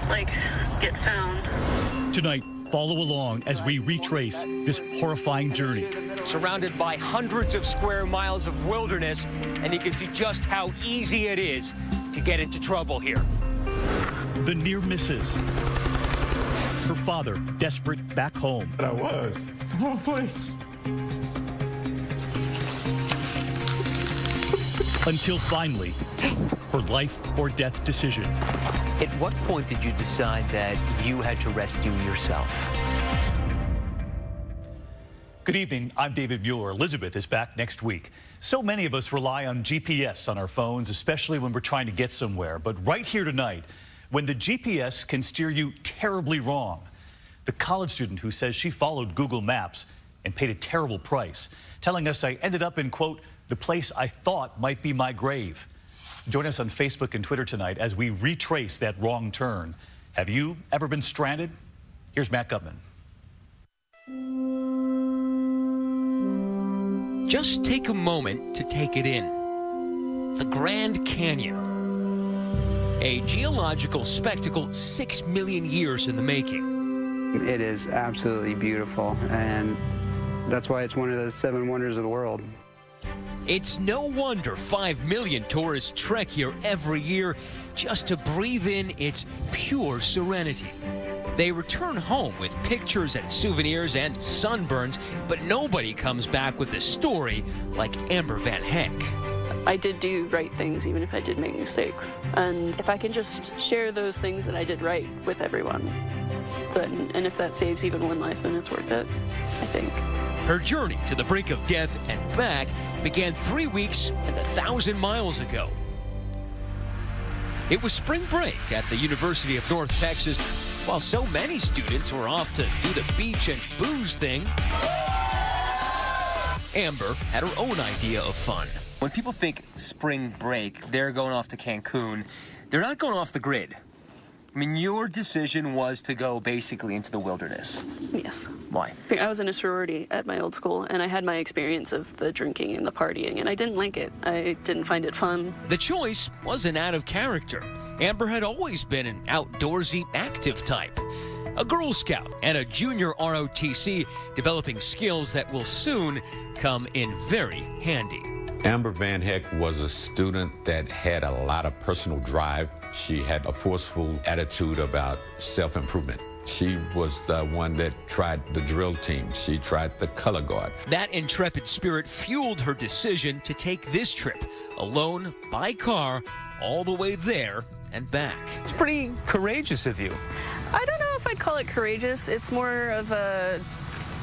like, get found. Tonight, follow along as we retrace this horrifying journey. Surrounded by hundreds of square miles of wilderness, and you can see just how easy it is to get into trouble here. The near misses. Her father, desperate, back home. But I was. The wrong place. Until finally, her life or death decision. At what point did you decide that you had to rescue yourself? Good evening, I'm David Mueller. Elizabeth is back next week. So many of us rely on GPS on our phones, especially when we're trying to get somewhere. But right here tonight, when the GPS can steer you terribly wrong. The college student who says she followed Google Maps and paid a terrible price, telling us I ended up in, quote, the place I thought might be my grave. Join us on Facebook and Twitter tonight as we retrace that wrong turn. Have you ever been stranded? Here's Matt Gutman. Just take a moment to take it in. The Grand Canyon. A geological spectacle 6 million years in the making. It is absolutely beautiful, and that's why it's one of the 7 wonders of the world. It's no wonder 5 million tourists trek here every year just to breathe in its pure serenity. They return home with pictures and souvenirs and sunburns, but nobody comes back with a story like Amber Van Heck. I did do right things, even if I did make mistakes. And if I can just share those things that I did right with everyone, and if that saves even one life, then it's worth it, I think. Her journey to the brink of death and back began 3 weeks and 1,000 miles ago. It was spring break at the University of North Texas. While so many students were off to do the beach and booze thing, Amber had her own idea of fun. When people think spring break, they're going off to Cancun. They're not going off the grid. I mean, your decision was to go basically into the wilderness. Yes. Why? I was in a sorority at my old school, and I had my experience of the drinking and the partying, and I didn't like it. I didn't find it fun. The choice wasn't out of character. Amber had always been an outdoorsy, active type. A Girl Scout and a junior ROTC, developing skills that will soon come in very handy. Amber Van Heck was a student that had a lot of personal drive. She had a forceful attitude about self-improvement. She was the one that tried the drill team. She tried the color guard. That intrepid spirit fueled her decision to take this trip, alone, by car, all the way there and back. It's pretty courageous of you. I don't know if I'd call it courageous. It's more of a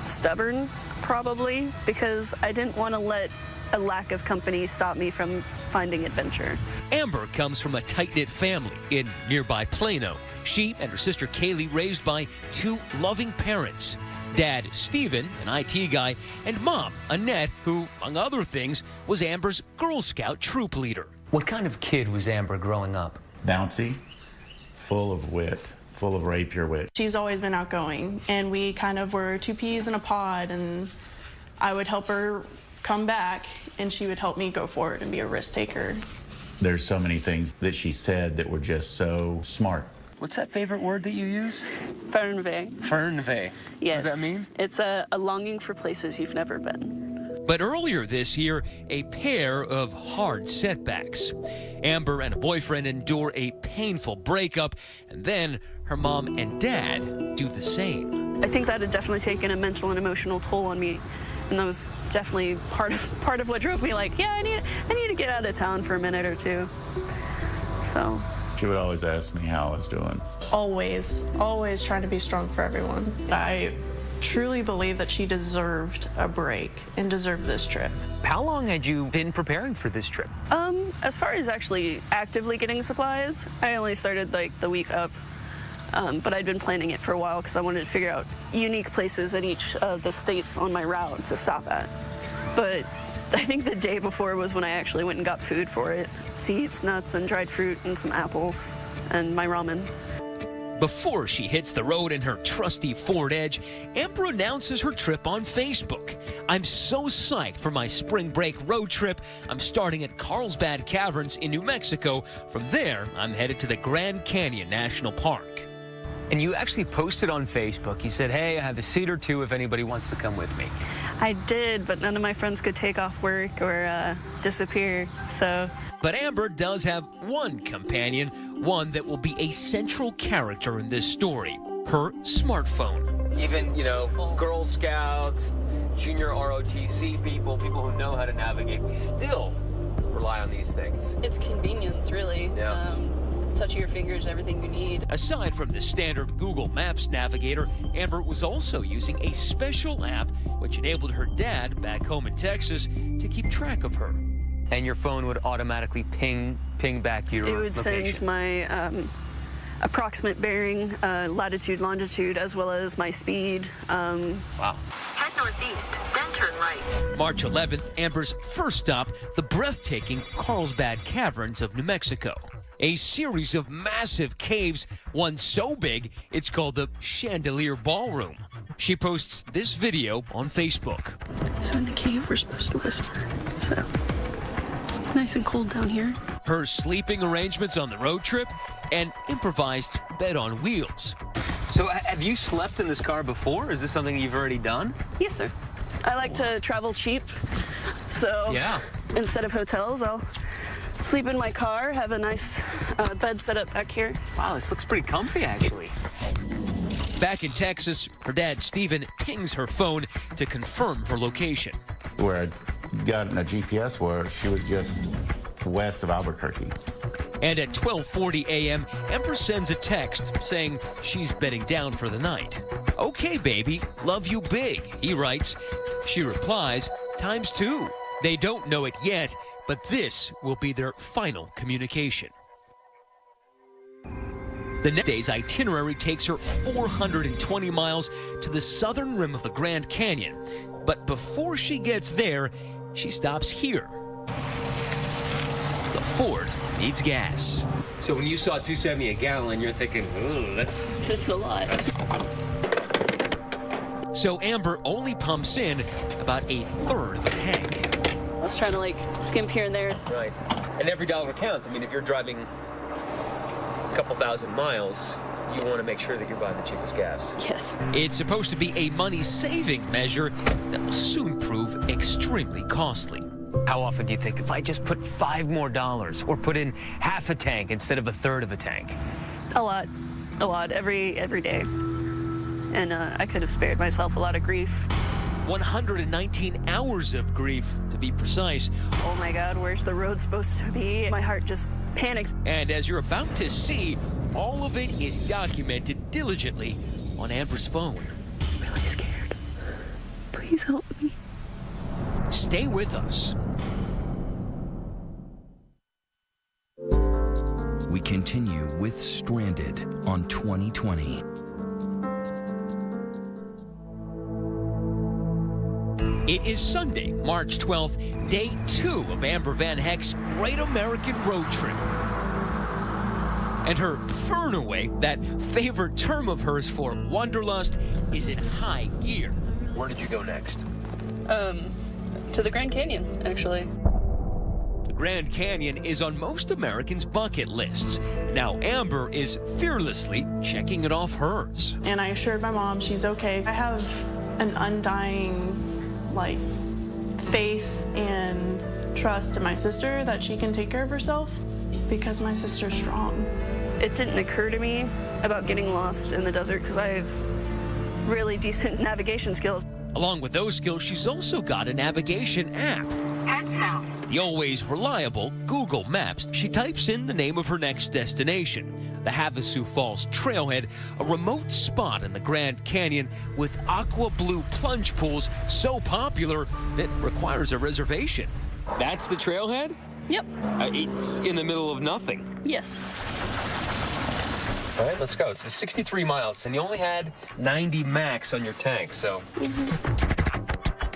stubborn, probably, because I didn't want to let a lack of company stop me from finding adventure. Amber comes from a tight-knit family in nearby Plano. She and her sister Kaylee raised by 2 loving parents. Dad, Steven, an IT guy, and Mom, Annette, who, among other things, was Amber's Girl Scout troop leader. What kind of kid was Amber growing up? Bouncy, full of wit, full of rapier wit. She's always been outgoing, and we kind of were 2 peas in a pod, and I would help her come back, and she would help me go forward and be a risk taker. There's so many things that she said that were just so smart. What's that favorite word that you use? Fernve. Fernve. Yes. What does that mean? It's a longing for places you've never been. But earlier this year, a pair of hard setbacks. Amber and a boyfriend endure a painful breakup, and then her mom and dad do the same. I think that had definitely taken a mental and emotional toll on me. And that was definitely part of what drove me, like, yeah, I need to get out of town for a minute or two. So. She would always ask me how I was doing. Always trying to be strong for everyone. I truly believe that she deserved a break and deserved this trip. How long had you been preparing for this trip? As far as actually actively getting supplies, I only started like the week of. But I'd been planning it for a while because I wanted to figure out unique places in each of the states on my route to stop at. But I think the day before was when I actually went and got food for it. Seeds, nuts, and dried fruit, and some apples, and my ramen. Before she hits the road in her trusty Ford Edge, Amber announces her trip on Facebook. I'm so psyched for my spring break road trip. I'm starting at Carlsbad Caverns in New Mexico. From there, I'm headed to the Grand Canyon National Park. And you actually posted on Facebook. You said, hey, I have a seat or two if anybody wants to come with me. I did, but none of my friends could take off work or disappear, so. But Amber does have one companion, one that will be a central character in this story, her smartphone. Even, you know, Girl Scouts, junior ROTC people who know how to navigate, we still rely on these things. It's convenience, really. Yeah. Touch of your fingers, everything you need. Aside from the standard Google Maps navigator, Amber was also using a special app which enabled her dad back home in Texas to keep track of her. And your phone would automatically ping back your location. It would send my approximate bearing, latitude, longitude, as well as my speed. Wow. Head northeast, then turn right. March 11th, Amber's first stop, the breathtaking Carlsbad Caverns of New Mexico. A series of massive caves, one so big, it's called the Chandelier Ballroom. She posts this video on Facebook. So in the cave, we're supposed to whisper. So it's nice and cold down here. Her sleeping arrangements on the road trip, an improvised bed on wheels. So have you slept in this car before? Is this something you've already done? Yes, sir. I like to travel cheap, so yeah. Instead of hotels, I'll sleep in my car, have a nice bed set up back here. Wow, this looks pretty comfy, actually. Back in Texas, her dad, Steven, pings her phone to confirm her location. Where I got a GPS where she was just west of Albuquerque. And at 12:40 a.m., Amber sends a text saying she's bedding down for the night. Okay, baby, love you big, he writes. She replies, ×2. They don't know it yet, but this will be their final communication. The next day's itinerary takes her 420 miles to the southern rim of the Grand Canyon. But before she gets there, she stops here. The Ford needs gas. So when you saw $2.70 a gallon, you're thinking, ooh, that's a lot. So Amber only pumps in about a third of a tank. I was trying to like skimp here and there. Right. And every dollar counts. I mean, if you're driving a couple thousand miles, you want to make sure that you're buying the cheapest gas. Yes. It's supposed to be a money-saving measure that will soon prove extremely costly. How often do you think, if I just put $5 more or put in half a tank instead of a third of a tank? A lot, every day. And I could have spared myself a lot of grief. 119 hours of grief, to be precise. Oh my God, where's the road supposed to be? My heart just panics. And as you're about to see, all of it is documented diligently on Amber's phone. I'm really scared. Please help me. Stay with us. We continue with Stranded on 2020. It is Sunday, March 12th, day 2 of Amber Van Heck's Great American Road Trip. And her Fernaway, that favorite term of hers for wanderlust, is in high gear. Where did you go next? To the Grand Canyon, actually. The Grand Canyon is on most Americans' bucket lists. Now Amber is fearlessly checking it off hers. And I assured my mom she's okay. I have an undying, faith and trust in my sister that she can take care of herself because my sister's strong. It didn't occur to me about getting lost in the desert because I have really decent navigation skills. Along with those skills, she's also got a navigation app. Head south. The always reliable Google Maps. She types in the name of her next destination, the Havasu Falls Trailhead, a remote spot in the Grand Canyon with aqua blue plunge pools so popular it requires a reservation. That's the trailhead? Yep. It's in the middle of nothing. Yes. All right, let's go. It's 63 miles, and you only had 90 max on your tank, so.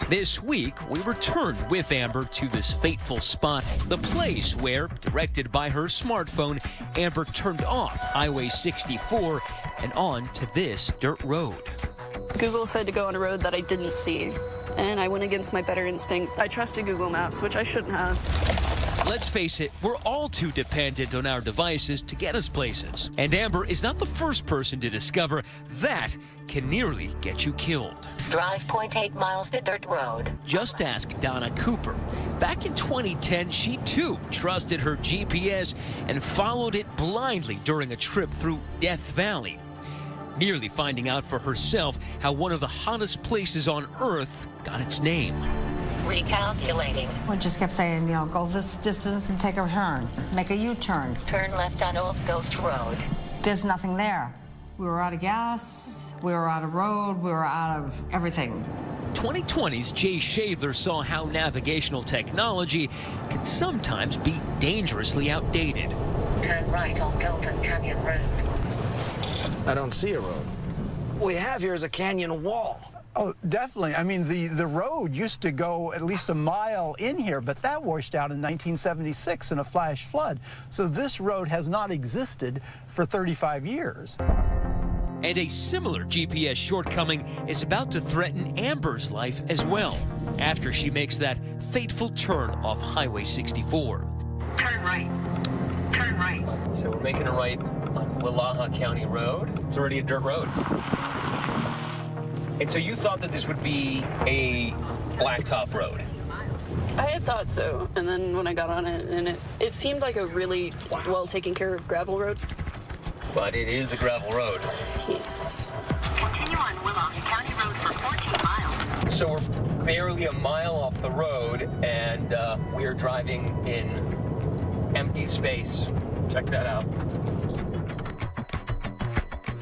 This week, we returned with Amber to this fateful spot, the place where, directed by her smartphone, Amber turned off Highway 64 and on to this dirt road. Google said to go on a road that I didn't see, and I went against my better instinct. I trusted Google Maps, which I shouldn't have. Let's face it, we're all too dependent on our devices to get us places. And Amber is not the first person to discover that can nearly get you killed. Drive 0.8 miles to dirt road. Just ask Donna Cooper. Back in 2010, she too trusted her GPS and followed it blindly during a trip through Death Valley, nearly finding out for herself how one of the hottest places on Earth got its name. Recalculating. We just kept saying, you know, go this distance and take a turn, make a U-turn. Turn left on Old Ghost Road. There's nothing there. We were out of gas, we were out of road, we were out of everything. 2020's Jay Shadler saw how navigational technology can sometimes be dangerously outdated. Turn right on Golden Canyon Road. I don't see a road. What we have here is a canyon wall. Oh, definitely. I mean, the road used to go at least a mile in here, but that washed out in 1976 in a flash flood. So this road has not existed for 35 years. And a similar GPS shortcoming is about to threaten Amber's life as well, after she makes that fateful turn off Highway 64. Turn right. Turn right. So we're making a right on Willaha County Road. It's already a dirt road. And so you thought that this would be a blacktop road? I had thought so, and then when I got on it, and it seemed like a really well taken care of gravel road. But it is a gravel road. Yes. Continue on Willaha County Road for 14 miles. So we're barely a mile off the road, and we are driving in empty space. Check that out.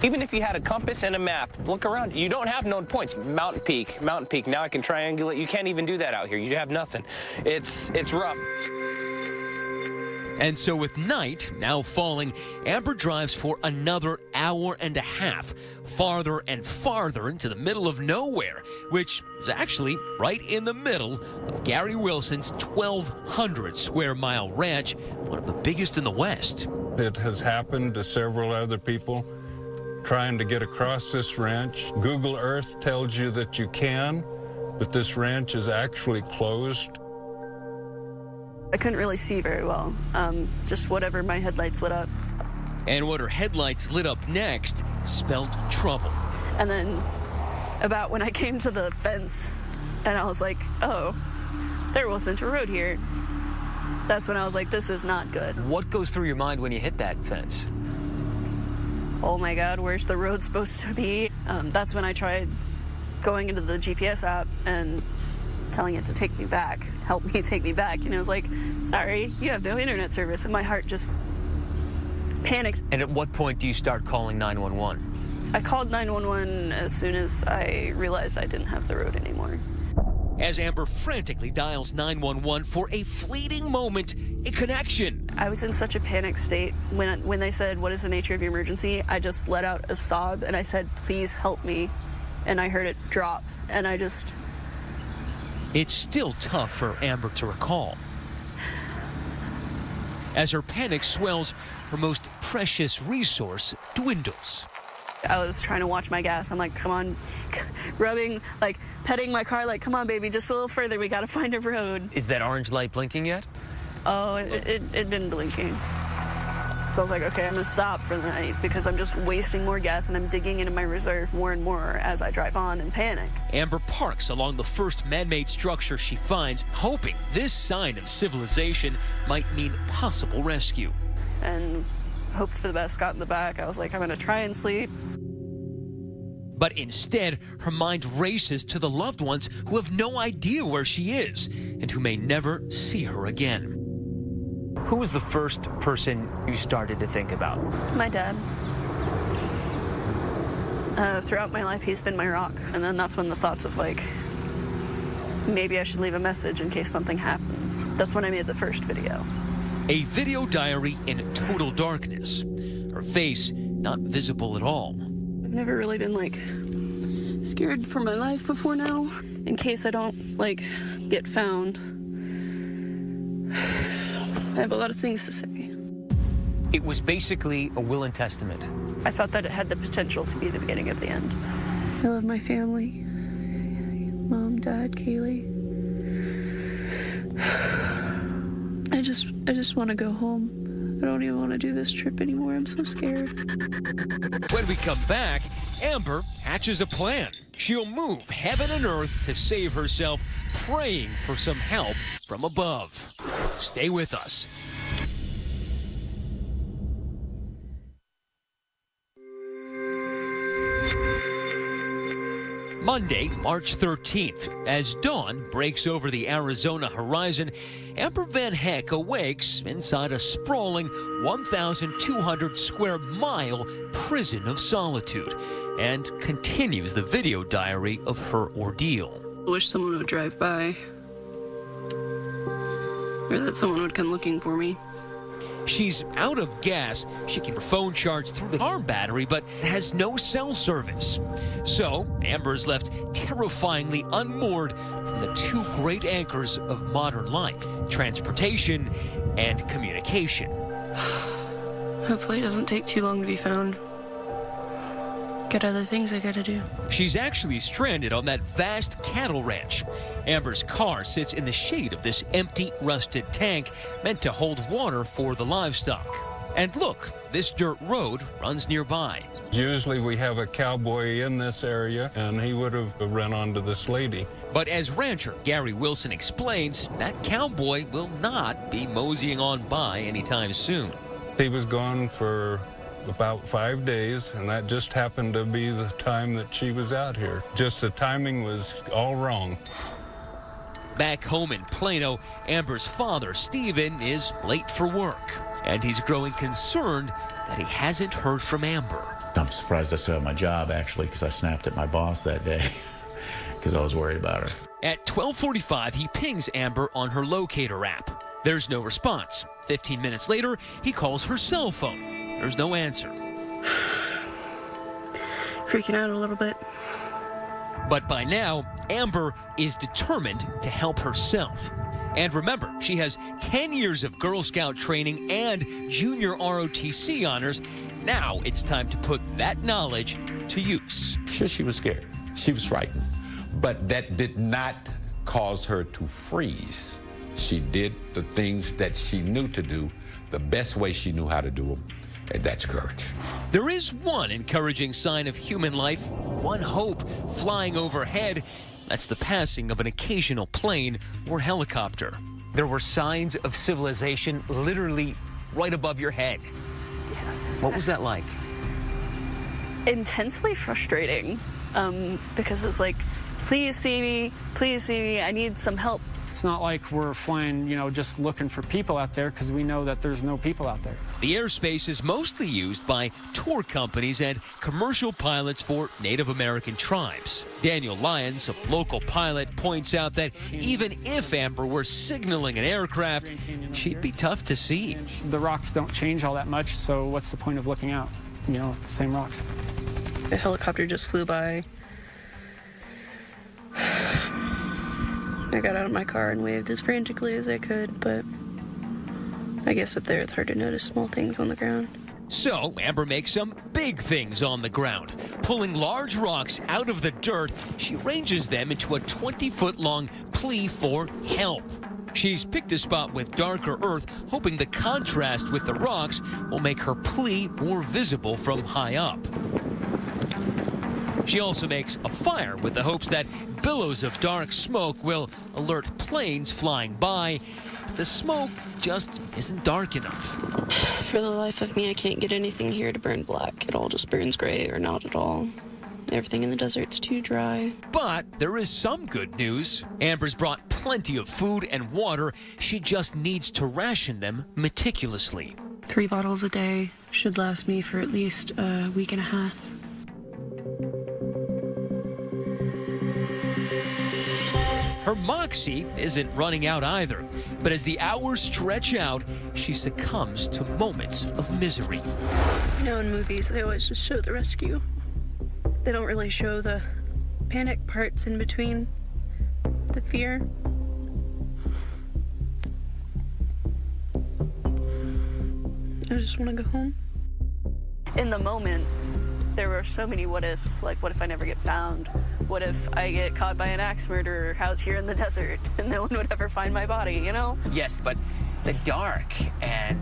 Even if you had a compass and a map, look around. You don't have known points. Mountain Peak. Now I can triangulate. You can't even do that out here. You have nothing. It's rough. And so with night now falling, Amber drives for another hour and a half, farther and farther into the middle of nowhere, which is actually right in the middle of Gary Wilson's 1,200 square mile ranch, one of the biggest in the West. It has happened to several other people trying to get across this ranch. Google Earth tells you that you can, but this ranch is actually closed. I couldn't really see very well, just whatever my headlights lit up. And what her headlights lit up next spelled trouble. And then about when I came to the fence and I was like, oh, there wasn't a road here. That's when I was like, this is not good. What goes through your mind when you hit that fence? Oh my God, where's the road supposed to be? That's when I tried going into the GPS app and telling it to take me back, help me take me back. And it was like, sorry, you have no internet service. And my heart just panicked. And at what point do you start calling 911? I called 911 as soon as I realized I didn't have the road anymore. As Amber frantically dials 911 for a fleeting moment, a connection. I was in such a panic state. When they said, what is the nature of your emergency? I just let out a sob and I said, please help me. And I heard it drop and I just... It's still tough for Amber to recall. As her panic swells, her most precious resource dwindles. I was trying to watch my gas. I'm like, come on, rubbing, like petting my car, like, come on, baby, just a little further. We got to find a road. Is that orange light blinking yet? Oh, it been blinking. So I was like, okay, I'm going to stop for the night because I'm just wasting more gas and I'm digging into my reserve more and more as I drive on and panic. Amber parks along the first man-made structure she finds, hoping this sign of civilization might mean possible rescue. And hoped for the best, got in the back. I was like, I'm going to try and sleep. But instead, her mind races to the loved ones who have no idea where she is and who may never see her again. Who was the first person you started to think about? My dad. Throughout my life, he's been my rock. And then that's when the thoughts of, like, maybe I should leave a message in case something happens. That's when I made the first video. A video diary in total darkness. Her face not visible at all. I've never really been, like, scared for my life before now. In case I don't, like, get found. I have a lot of things to say. It was basically a will and testament. I thought that it had the potential to be the beginning of the end. I love my family. Mom, Dad, Kaylee. I just want to go home. I don't even want to do this trip anymore. I'm so scared. When we come back, Amber hatches a plan. She'll move heaven and earth to save herself, praying for some help from above. Stay with us. Monday, March 13th. As dawn breaks over the Arizona horizon, Amber Van Heck awakes inside a sprawling 1,200 square mile prison of solitude and continues the video diary of her ordeal. I wish someone would drive by, or that someone would come looking for me. She's out of gas. She keeps her phone charged through the car battery, but has no cell service. So Amber's left terrifyingly unmoored from the two great anchors of modern life, transportation and communication. Hopefully it doesn't take too long to be found. Got other things I gotta do. She's actually stranded on that vast cattle ranch. Amber's car sits in the shade of this empty, rusted tank meant to hold water for the livestock. And look, this dirt road runs nearby. Usually we have a cowboy in this area, and he would have run onto this lady. But as rancher Gary Wilson explains, that cowboy will not be moseying on by anytime soon. He was gone for about 5 days, and that just happened to be the time that she was out here. Just the timing was all wrong. Back home in Plano, Amber's father, Stephen, is late for work, and he's growing concerned that he hasn't heard from Amber. I'm surprised I still have my job, actually, because I snapped at my boss that day because I was worried about her. At 12:45, he pings Amber on her locator app. There's no response. 15 minutes later, he calls her cell phone. There's no answer. Freaking out a little bit. But by now, Amber is determined to help herself. And remember, she has 10 years of Girl Scout training and junior ROTC honors. Now it's time to put that knowledge to use. Sure, she was scared. She was frightened. But that did not cause her to freeze. She did the things that she knew to do the best way she knew how to do them. And that's courage. There is one encouraging sign of human life, one hope flying overhead. That's the passing of an occasional plane or helicopter. There were signs of civilization literally right above your head. Yes. What was that like? Intensely frustrating, because it's like, please see me, I need some help. It's not like we're flying, just looking for people out there, because we know that there's no people out there. The airspace is mostly used by tour companies and commercial pilots for Native American tribes. Daniel Lyons, a local pilot, points out that even if Amber were signaling an aircraft, she'd be tough to see. The rocks don't change all that much, so what's the point of looking out? The same rocks. A helicopter just flew by. I got out of my car and waved as frantically as I could, but I guess up there it's hard to notice small things on the ground. So Amber makes some big things on the ground. Pulling large rocks out of the dirt, she ranges them into a 20-foot-long plea for help. She's picked a spot with darker earth, hoping the contrast with the rocks will make her plea more visible from high up. She also makes a fire with the hopes that billows of dark smoke will alert planes flying by. The smoke just isn't dark enough. For the life of me, I can't get anything here to burn black. It all just burns gray or not at all. Everything in the desert's too dry. But there is some good news. Amber's brought plenty of food and water. She just needs to ration them meticulously. 3 bottles a day should last me for at least a week and a half. Her moxie isn't running out either, but as the hours stretch out, she succumbs to moments of misery. In movies, they always just show the rescue. They don't really show the panic parts in between, the fear. I just want to go home. In the moment, there were so many what ifs, like what if I never get found? What if I get caught by an axe murderer out here in the desert and no one would ever find my body, Yes, but the dark, and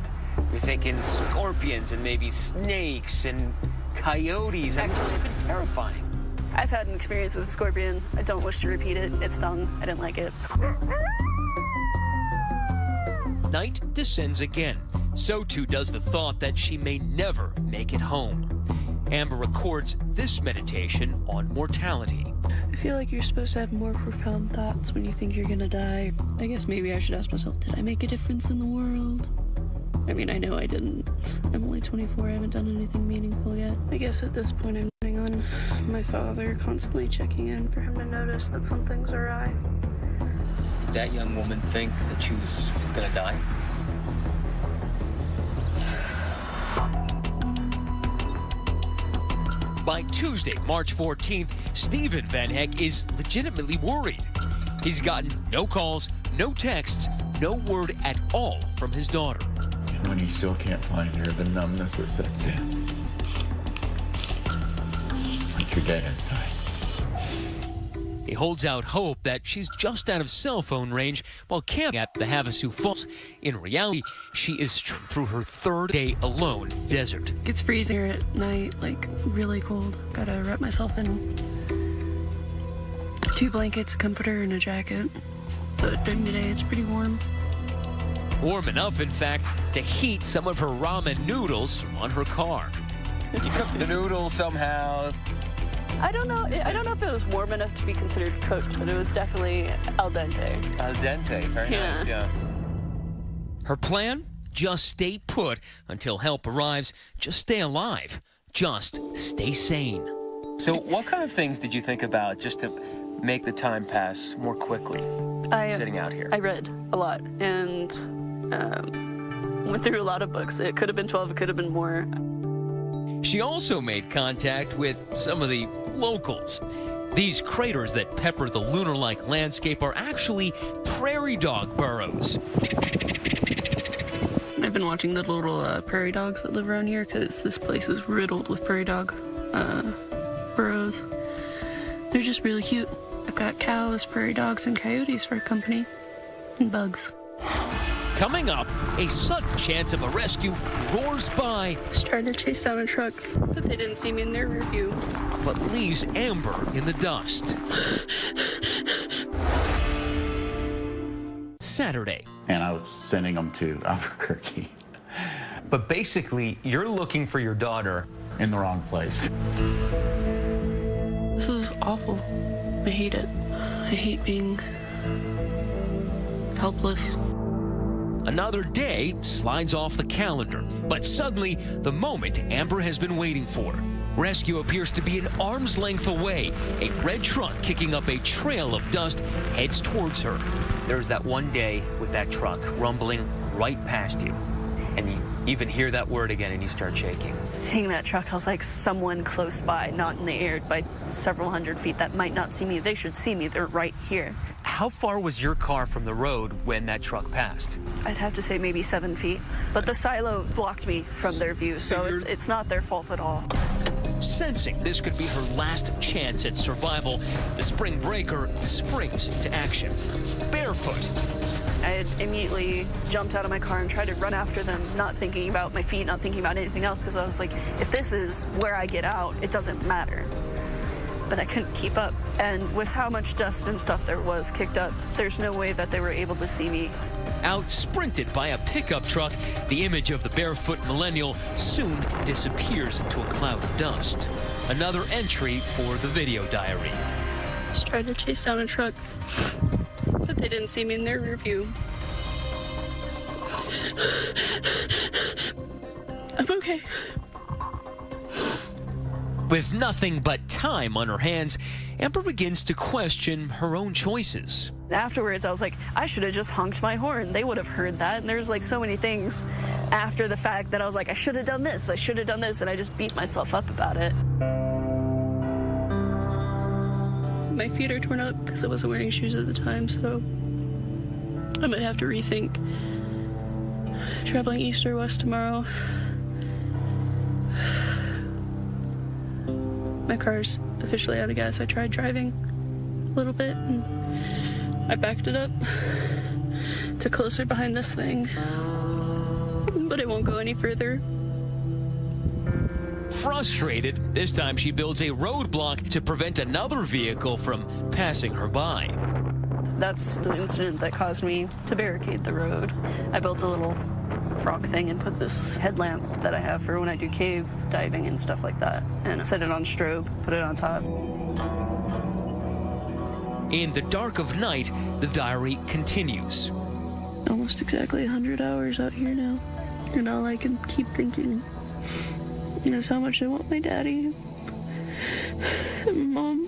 you're thinking scorpions and maybe snakes and coyotes. I mean, it's been terrifying. I've had an experience with a scorpion. I don't wish to repeat it. It stung. I didn't like it. Night descends again. So too does the thought that she may never make it home. Amber records this meditation on mortality. I feel like you're supposed to have more profound thoughts when you think you're gonna die. I guess maybe I should ask myself, did I make a difference in the world? I mean, I know I didn't. I'm only 24, I haven't done anything meaningful yet. I guess at this point I'm depending on my father, constantly checking in for him to notice that some things are awry. Did that young woman think that she was gonna die? By Tuesday, March 14th, Stephen Van Heck is legitimately worried. He's gotten no calls, no texts, no word at all from his daughter. When you still can't find her, the numbness that sets in. Like you're dead inside. He holds out hope that she's just out of cell phone range while camping at the Havasu Falls. In reality, she is through her third day alone in the desert. It's freezing here at night, like really cold. Gotta wrap myself in 2 blankets, a comforter, and a jacket. But during the day, it's pretty warm. Warm enough, in fact, to heat some of her ramen noodles on her car. You cooked the noodles somehow. I don't know if it was warm enough to be considered cooked, but it was definitely al dente. Al dente, very nice, yeah. Her plan? Just stay put until help arrives. Just stay alive. Just stay sane. So what kind of things did you think about just to make the time pass more quickly sitting out here? I read a lot and went through a lot of books. It could have been 12, it could have been more. She also made contact with some of the locals. These craters that pepper the lunar-like landscape are actually prairie dog burrows. I've been watching the little prairie dogs that live around here because this place is riddled with prairie dog burrows. They're just really cute. I've got cows, prairie dogs, and coyotes for company, and bugs. Coming up, a sudden chance of a rescue roars by. Just tried to chase down a truck, but they didn't see me in their rear view. But leaves Amber in the dust. Saturday. And I was sending them to Albuquerque. But basically, you're looking for your daughter. In the wrong place. This is awful. I hate it. I hate being helpless. Another day slides off the calendar, but suddenly, the moment Amber has been waiting for. Rescue appears to be an arm's length away. A red truck kicking up a trail of dust heads towards her. There's that one day with that truck rumbling right past you, and you even hear that word again and you start shaking. Seeing that truck, I was like, someone close by, not in the air by several hundred feet that might not see me. They should see me. They're right here. How far was your car from the road when that truck passed? I'd have to say maybe 7 feet. But the silo blocked me from their view, so it's not their fault at all. Sensing this could be her last chance at survival, the spring breaker springs into action. Barefoot. I had immediately jumped out of my car and tried to run after them, not thinking about my feet, not thinking about anything else, because I was like, if this is where I get out, it doesn't matter. But I couldn't keep up. And with how much dust and stuff there was kicked up, there's no way that they were able to see me. Out-sprinted by a pickup truck, the image of the barefoot millennial soon disappears into a cloud of dust. Another entry for the video diary. Just tried to chase down a truck, but they didn't see me in their rear view. I'm okay. With nothing but time on her hands, Amber begins to question her own choices. Afterwards, I was like, I should have just honked my horn. They would have heard that. And there's like so many things after the fact that I was like, I should have done this, I should have done this, and I just beat myself up about it. My feet are torn up because I wasn't wearing shoes at the time, so I might have to rethink traveling east or west tomorrow. My car's officially out of gas. I tried driving a little bit and I backed it up. to closer behind this thing, but it won't go any further. Frustrated, this time she builds a roadblock to prevent another vehicle from passing her by. That's the incident that caused me to barricade the road. I built a little rock thing and put this headlamp that I have for when I do cave diving and stuff like that, and set it on strobe, put it on top. In the dark of night, the diary continues. Almost exactly 100 hours out here now, and all I can keep thinking is how much I want my daddy and Mom.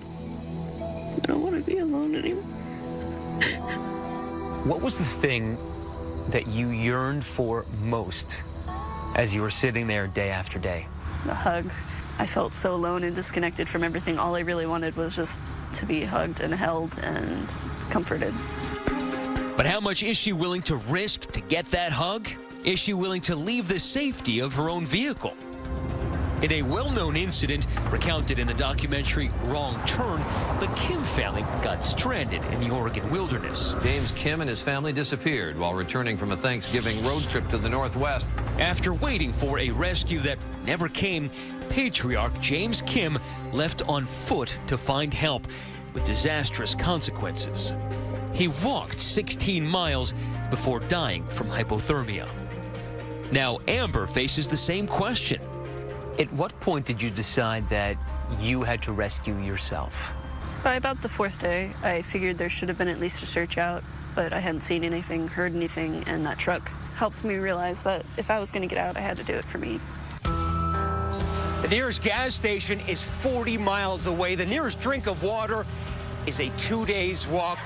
I don't want to be alone anymore. What was the thing that you yearned for most as you were sitting there day after day? A hug. I felt so alone and disconnected from everything. All I really wanted was just to be hugged and held and comforted. But how much is she willing to risk to get that hug? Is she willing to leave the safety of her own vehicle? In a well-known incident recounted in the documentary Wrong Turn, the Kim family got stranded in the Oregon wilderness. James Kim and his family disappeared while returning from a Thanksgiving road trip to the Northwest. After waiting for a rescue that never came, patriarch James Kim left on foot to find help with disastrous consequences. He walked 16 miles before dying from hypothermia. Now Amber faces the same question. At what point did you decide that you had to rescue yourself? By about the 4th day, I figured there should have been at least a search out, but I hadn't seen anything, heard anything, and that truck helped me realize that if I was going to get out, I had to do it for me. The nearest gas station is 40 miles away. The nearest drink of water is a 2 days walk,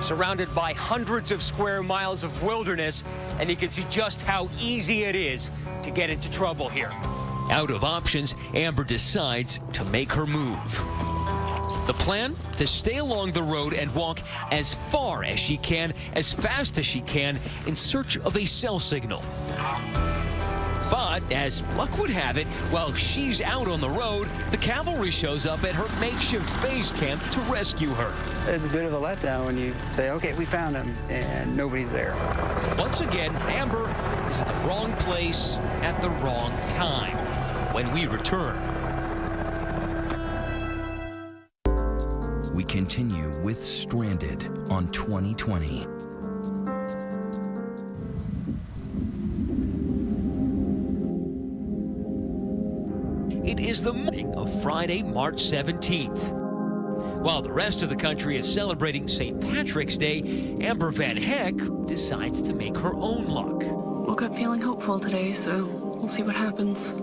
surrounded by hundreds of square miles of wilderness, and you can see just how easy it is to get into trouble here. Out of options, Amber decides to make her move. The plan? To stay along the road and walk as far as she can, as fast as she can, in search of a cell signal. But, as luck would have it, while she's out on the road, the cavalry shows up at her makeshift base camp to rescue her. It's a bit of a letdown when you say, okay, we found him, and nobody's there. Once again, Amber is at the wrong place at the wrong time. When we return, we continue with Stranded on 2020. It is the morning of Friday, March 17th. While the rest of the country is celebrating St. Patrick's Day, Amber Van Heck decides to make her own luck. Woke up feeling hopeful today, so we'll see what happens.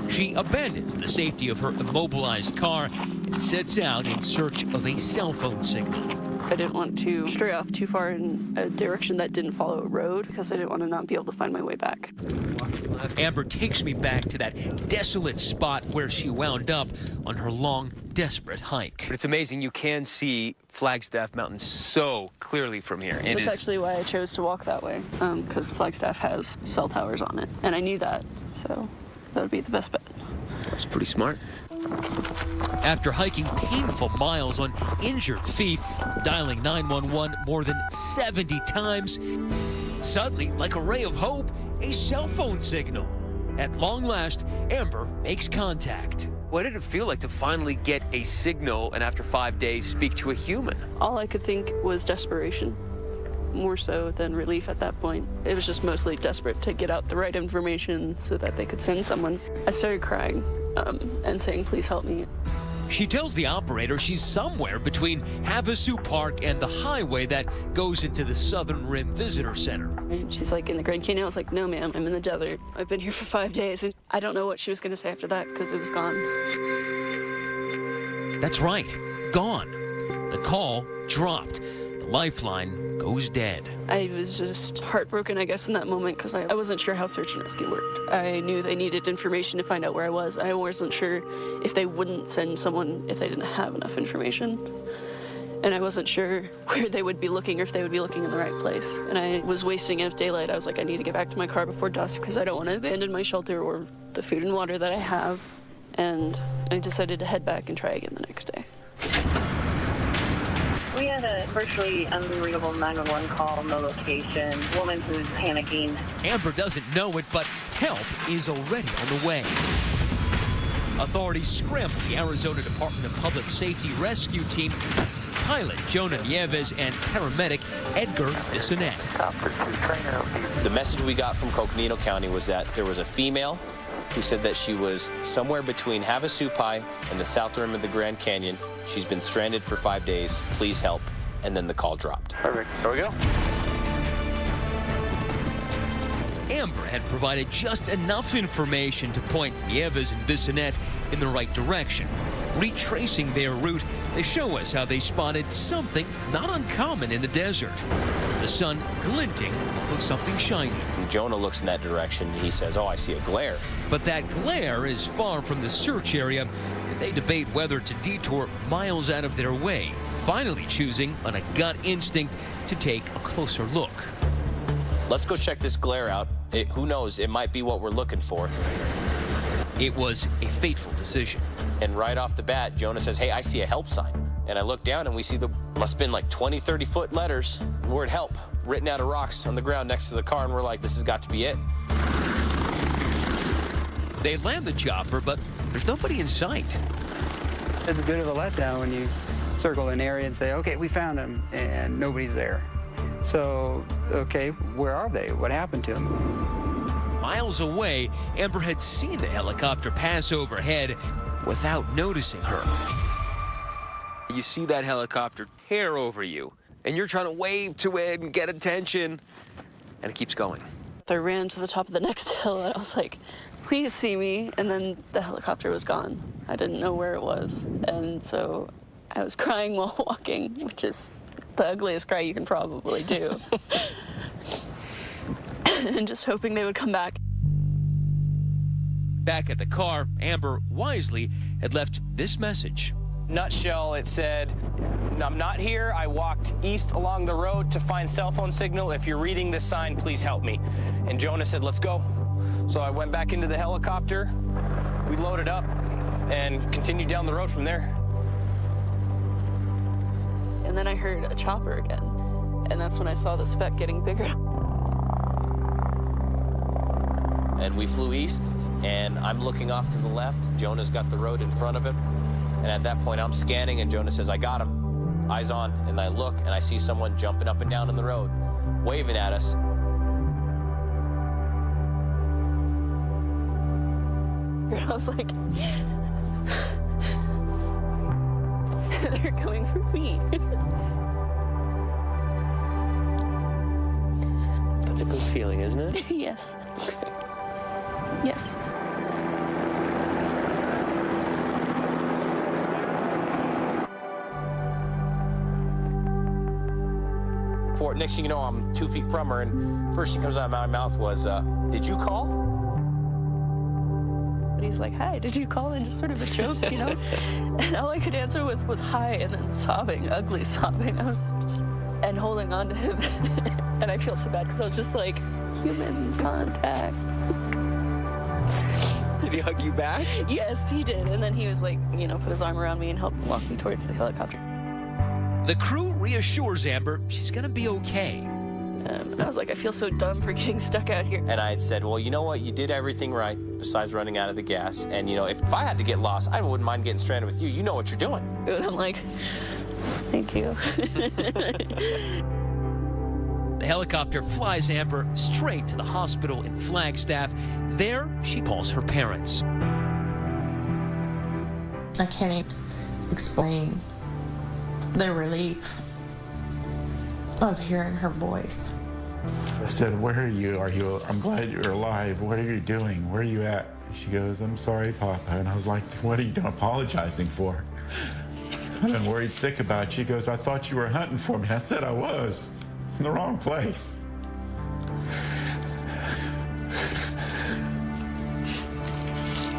She abandons the safety of her immobilized car and sets out in search of a cell phone signal. I didn't want to stray off too far in a direction that didn't follow a road because I didn't want to not be able to find my way back. Amber takes me back to that desolate spot where she wound up on her long, desperate hike. But it's amazing you can see Flagstaff Mountain so clearly from here. That's actually why I chose to walk that way, because Flagstaff has cell towers on it, and I knew that, so that would be the best bet. That's pretty smart. After hiking painful miles on injured feet, dialing 911 more than 70 times, suddenly, like a ray of hope, a cell phone signal. At long last, Amber makes contact. What did it feel like to finally get a signal and after 5 days speak to a human? All I could think was desperation, more so than relief at that point. It was just mostly desperate to get out the right information so that they could send someone. I started crying and saying, please help me. She tells the operator she's somewhere between Havasu Park and the highway that goes into the Southern Rim Visitor Center. And she's like, in the Grand Canyon? I was like, no, ma'am, I'm in the desert. I've been here for 5 days. And I don't know what she was going to say after that because it was gone. That's right, gone. The call dropped. The lifeline goes dead. I was just heartbroken, I guess, in that moment because I wasn't sure how search and rescue worked. I knew they needed information to find out where I was. I wasn't sure if they wouldn't send someone if they didn't have enough information. And I wasn't sure where they would be looking or if they would be looking in the right place. And I was wasting enough daylight. I was like, I need to get back to my car before dusk because I don't want to abandon my shelter or the food and water that I have. And I decided to head back and try again the next day. We had a virtually unreadable 911 call, no location, woman who's panicking. Amber doesn't know it, but help is already on the way. Authorities scrambled the Arizona Department of Public Safety rescue team, pilot Jonah Nieves and paramedic Edgar Bissonette. The message we got from Coconino County was that there was a female who said that she was somewhere between Havasupai and the south rim of the Grand Canyon. She's been stranded for 5 days. Please help. And then the call dropped. Perfect. There we go. Amber had provided just enough information to point Nieves and Bissonette in the right direction. Retracing their route, they show us how they spotted something not uncommon in the desert. The sun glinting off of something shiny. Jonah looks in that direction and he says, oh, I see a glare. But that glare is far from the search area, and they debate whether to detour miles out of their way, finally choosing on a gut instinct to take a closer look. Let's go check this glare out. Who knows, it might be what we're looking for. It was a fateful decision. And right off the bat, Jonah says, hey, I see a help sign. And I look down and we see must have been like 20, 30-foot letters, the word help, written out of rocks on the ground next to the car. And we're like, this has got to be it. They land the chopper, but there's nobody in sight. It's a bit of a letdown when you circle an area and say, okay, we found him, and nobody's there. So, okay, where are they? What happened to them? Miles away, Amber had seen the helicopter pass overhead without noticing her. You see that helicopter tear over you, and you're trying to wave to it and get attention, and it keeps going. I ran to the top of the next hill, and I was like, please see me. And then the helicopter was gone. I didn't know where it was. And so I was crying while walking, which is the ugliest cry you can probably do. And just hoping they would come back. Back at the car, Amber wisely had left this message. Nutshell, it said, I'm not here. I walked east along the road to find cell phone signal. If you're reading this sign, please help me. And Jonah said, let's go. So I went back into the helicopter. We loaded up and continued down the road from there. And then I heard a chopper again. And that's when I saw the speck getting bigger. And we flew east, and I'm looking off to the left. Jonah's got the road in front of him. And at that point, I'm scanning, and Jonah says, I got him. Eyes on. And I look, and I see someone jumping up and down on the road, waving at us. And I was like, they're coming for me. That's a good feeling, isn't it? Yes. Yes. Next thing you know, I'm 2 feet from her, and first thing comes out of my mouth was, did you call? And he's like, hi, did you call? And just sort of a joke, you know? And all I could answer with was hi, and then sobbing, ugly sobbing. I was just, and holding on to him. And I feel so bad because I was just like, human contact. Did he hug you back? Yes, he did. And then he was like, you know, put his arm around me and helped walk me towards the helicopter. The crew reassures Amber she's gonna be okay. And I was like, I feel so dumb for getting stuck out here. And I had said, well, you know what? You did everything right besides running out of the gas. And, you know, if I had to get lost, I wouldn't mind getting stranded with you. You know what you're doing. And I'm like, thank you. The helicopter flies Amber straight to the hospital in Flagstaff. There, she calls her parents. I can't even explain the relief of hearing her voice. I said, where are you? I'm glad you're alive. What are you doing? Where are you at? She goes, I'm sorry, Papa. And I was like, what are you apologizing for? I've been worried sick about you. She goes, I thought you were hunting for me. I said I was. In the wrong place.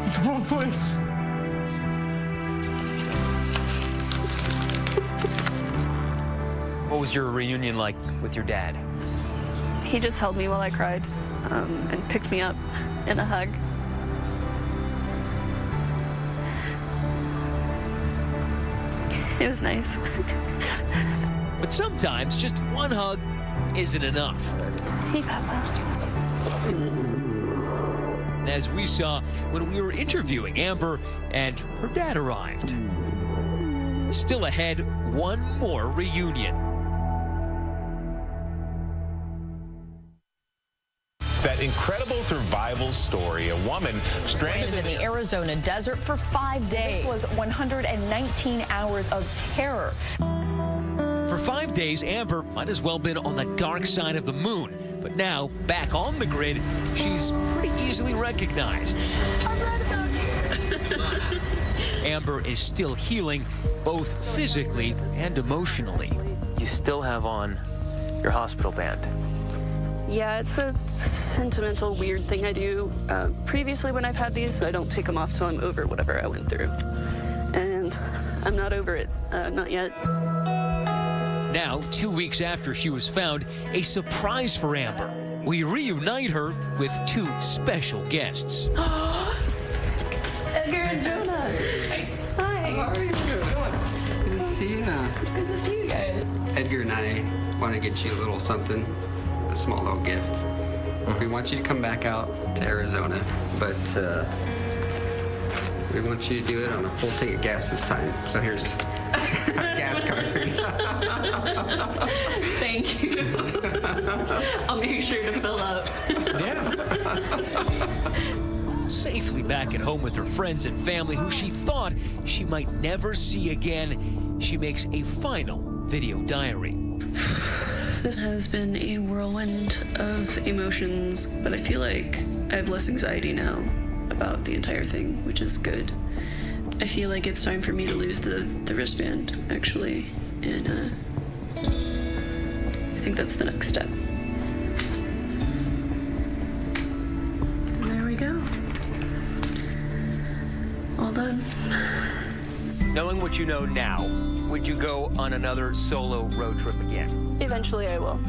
The wrong place. What was your reunion like with your dad? He just held me while I cried and picked me up in a hug. It was nice. But sometimes just one hug isn't enough. Hey, Papa. As we saw when we were interviewing Amber and her dad arrived. Still ahead, one more reunion. That incredible survival story, a woman stranded in the Arizona desert for 5 days. This was 119 hours of terror. For 5 days, Amber might as well been on the dark side of the moon. But now, back on the grid, she's pretty easily recognized. I'm right about here. Amber is still healing, both physically and emotionally. You still have on your hospital band. Yeah, it's a sentimental, weird thing I do. Previously, when I've had these, I don't take them off till I'm over whatever I went through. And I'm not over it, not yet. Now, 2 weeks after she was found, a surprise for Amber. We reunite her with two special guests. Edgar and Jonah. Hey. Hi. How are you? Good to see you. It's good to see you guys. Edgar and I want to get you a little something, a small little gift. We want you to come back out to Arizona, but we want you to do it on a full tank of gas this time. So here's a gas card. Thank you. I'll make sure to fill up. Safely back at home with her friends and family who she thought she might never see again, she makes a final video diary. This has been a whirlwind of emotions, but I feel like I have less anxiety now about the entire thing, which is good. I feel like it's time for me to lose the wristband, actually, and I think that's the next step. And there we go. All done. Knowing what you know now, would you go on another solo road trip again? Eventually I will.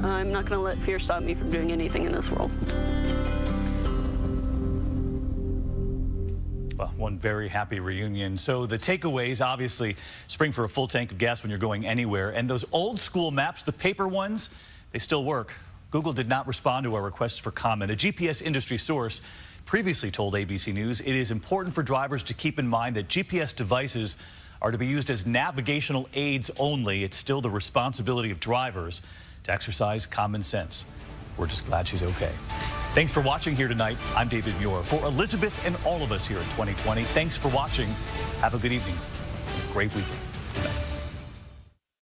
I'm not going to let fear stop me from doing anything in this world. Well, one very happy reunion. So the takeaways, obviously, spring for a full tank of gas when you're going anywhere. And those old school maps, the paper ones, they still work. Google did not respond to our requests for comment. A GPS industry source previously told ABC News it is important for drivers to keep in mind that GPS devices are to be used as navigational aids only. It's still the responsibility of drivers to exercise common sense. We're just glad she's okay. Thanks for watching here tonight. I'm David Muir. For Elizabeth and all of us here in 2020, thanks for watching. Have a good evening. Great weekend.